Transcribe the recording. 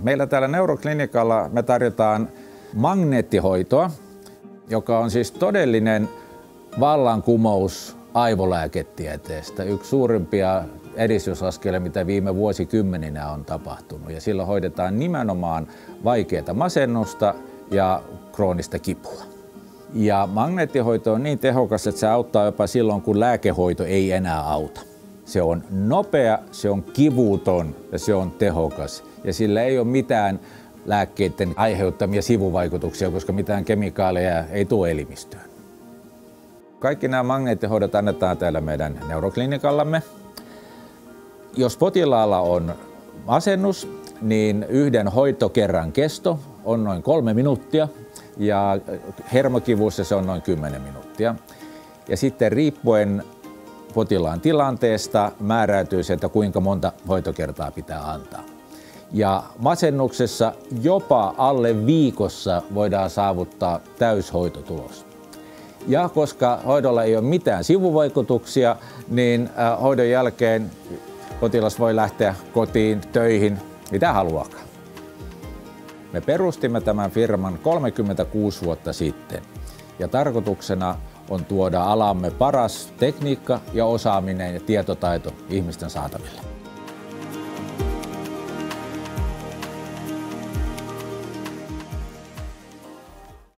Meillä täällä neuroklinikalla me tarjotaan magneettihoitoa, joka on siis todellinen vallankumous aivolääketieteestä. Yksi suurimpia edistysaskelia, mitä viime vuosikymmeninä on tapahtunut. Ja sillä hoidetaan nimenomaan vaikeaa masennusta ja kroonista kipua. Ja magneettihoito on niin tehokas, että se auttaa jopa silloin, kun lääkehoito ei enää auta. Se on nopea, se on kivuton ja se on tehokas. Ja sillä ei ole mitään lääkkeiden aiheuttamia sivuvaikutuksia, koska mitään kemikaaleja ei tule elimistöön. Kaikki nämä magneettihoidot annetaan täällä meidän neuroklinikallamme. Jos potilaalla on masennus, niin yhden hoitokerran kesto on noin 3 minuuttia ja hermokivussa se on noin 10 minuuttia. Ja sitten riippuen potilaan tilanteesta määräytyy se, että kuinka monta hoitokertaa pitää antaa. Ja masennuksessa jopa alle viikossa voidaan saavuttaa täyshoitotulos. Ja koska hoidolla ei ole mitään sivuvaikutuksia, niin hoidon jälkeen potilas voi lähteä kotiin, töihin, mitä haluaakaan. Me perustimme tämän firman 36 vuotta sitten ja tarkoituksena on tuoda alamme paras tekniikka ja osaaminen ja tietotaito ihmisten saataville.